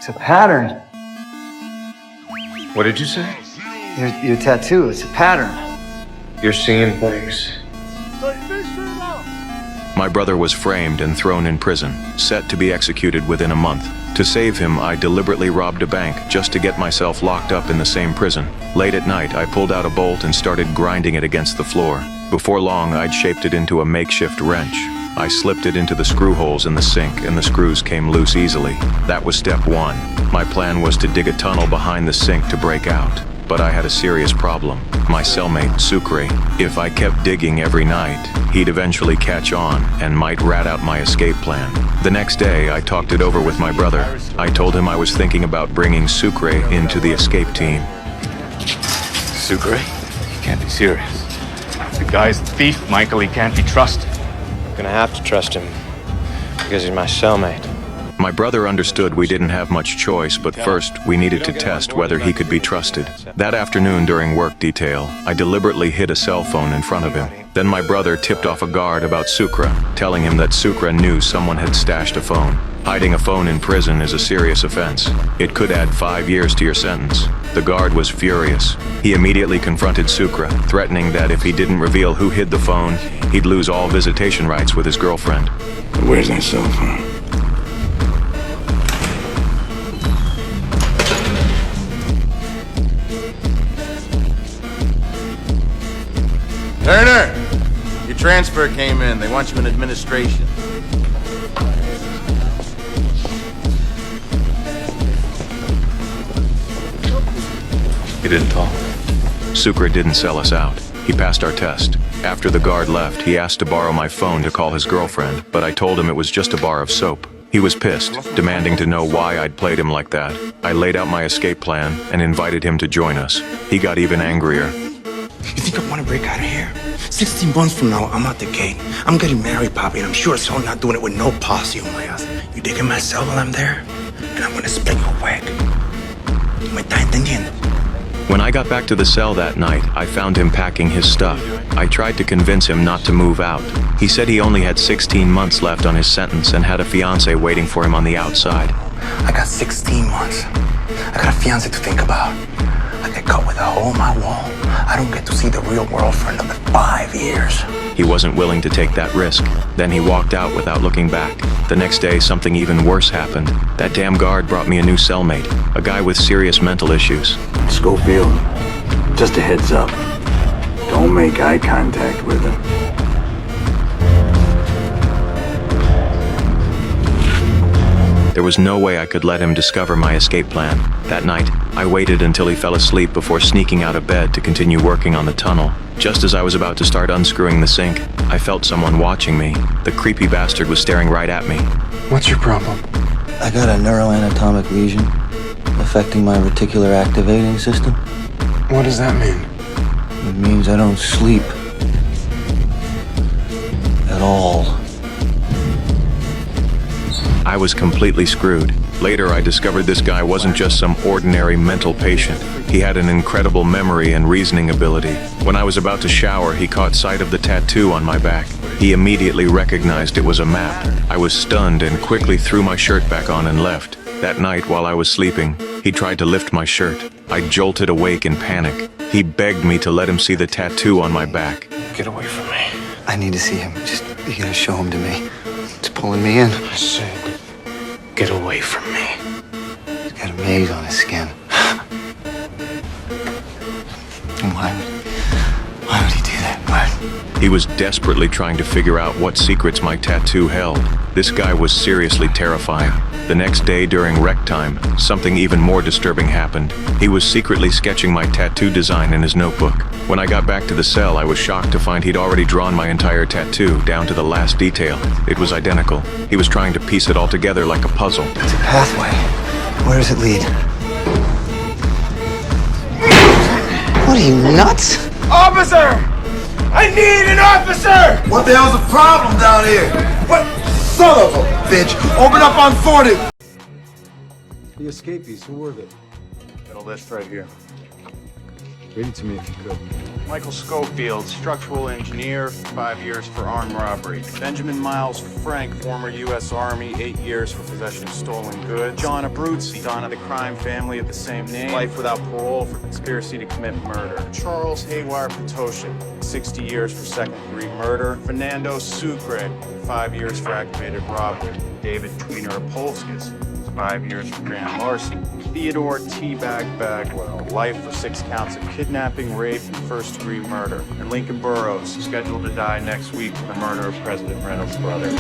It's a pattern. What did you say? Your tattoo, it's a pattern. You're seeing things. My brother was framed and thrown in prison, set to be executed within a month. To save him, I deliberately robbed a bank just to get myself locked up in the same prison. Late at night, I pulled out a bolt and started grinding it against the floor. Before long, I'd shaped it into a makeshift wrench. I slipped it into the screw holes in the sink and the screws came loose easily. That was step one. My plan was to dig a tunnel behind the sink to break out. But I had a serious problem. My cellmate, Sucre, if I kept digging every night, he'd eventually catch on and might rat out my escape plan. The next day, I talked it over with my brother. I told him I was thinking about bringing Sucre into the escape team. Sucre? You can't be serious. The guy's a thief, Michael. He can't be trusted. I'm gonna have to trust him because he's my cellmate. My brother understood we didn't have much choice, but first we needed to test whether he could be trusted. That afternoon during work detail, I deliberately hid a cell phone in front of him. Then my brother tipped off a guard about Sucre, telling him that Sucre knew someone had stashed a phone. Hiding a phone in prison is a serious offense. It could add 5 years to your sentence. The guard was furious. He immediately confronted Sucre, threatening that if he didn't reveal who hid the phone, he'd lose all visitation rights with his girlfriend. Where's that cell phone? Turner, your transfer came in. They want you in administration. He didn't talk. Sucre didn't sell us out. He passed our test. After the guard left, he asked to borrow my phone to call his girlfriend, but I told him it was just a bar of soap. He was pissed, demanding to know why I'd played him like that. I laid out my escape plan and invited him to join us. He got even angrier. You think I want to break out of here? 16 months from now, I'm out the gate. I'm getting married, Poppy, and I'm sure as hell not doing it with no posse on my ass. You dig in my cell while I'm there, and I'm gonna split your wig. ¿Me está entendiendo? When I got back to the cell that night, I found him packing his stuff. I tried to convince him not to move out. He said he only had 16 months left on his sentence and had a fiancé waiting for him on the outside. I got 16 months. I got a fiancé to think about. I get caught with a hole in my wall. I don't get to see the real world for another 5 years. He wasn't willing to take that risk. Then he walked out without looking back. The next day, something even worse happened. That damn guard brought me a new cellmate, a guy with serious mental issues. Schofield, just a heads up. Don't make eye contact with him. There was no way I could let him discover my escape plan. That night, I waited until he fell asleep before sneaking out of bed to continue working on the tunnel. Just as I was about to start unscrewing the sink, I felt someone watching me. The creepy bastard was staring right at me. What's your problem? I got a neuroanatomic lesion affecting my reticular activating system. What does that mean? It means I don't sleep at all. I was completely screwed. Later, I discovered this guy wasn't just some ordinary mental patient. He had an incredible memory and reasoning ability. When I was about to shower, he caught sight of the tattoo on my back. He immediately recognized it was a map. I was stunned and quickly threw my shirt back on and left. That night, while I was sleeping, he tried to lift my shirt. I jolted awake in panic. He begged me to let him see the tattoo on my back. Get away from me. I need to see him. You gotta show him to me. It's pulling me in. I said, get away from me. He's got a maze on his skin. Why would he do that? Why? He was desperately trying to figure out what secrets my tattoo held. This guy was seriously terrifying. The next day during rec time, something even more disturbing happened. He was secretly sketching my tattoo design in his notebook. When I got back to the cell, I was shocked to find he'd already drawn my entire tattoo, down to the last detail. It was identical. He was trying to piece it all together like a puzzle. It's a pathway. Where does it lead? What are you, nuts? Officer! I need an officer! What the hell's the problem down here? What son of a bitch? Open up on 40! The escapees, who were they? Got a list right here. Read it to me if you could. Michael Schofield, structural engineer, 5 years for armed robbery. Benjamin Miles Frank, former U.S. Army, 8 years for possession of stolen goods. John Abruzzi, son of the crime family of the same name, life without parole for conspiracy to commit murder. Charles Haywire Potoshin, 60 years for second-degree murder. Fernando Sucre, 5 years for aggravated robbery. David Tweener Apolskis, 5 years for grand larceny. Theodore Teabag Bagwell, life for 6 counts of kidnapping, rape, and first-degree murder. And Lincoln Burrows, scheduled to die next week for the murder of President Reynolds' brother.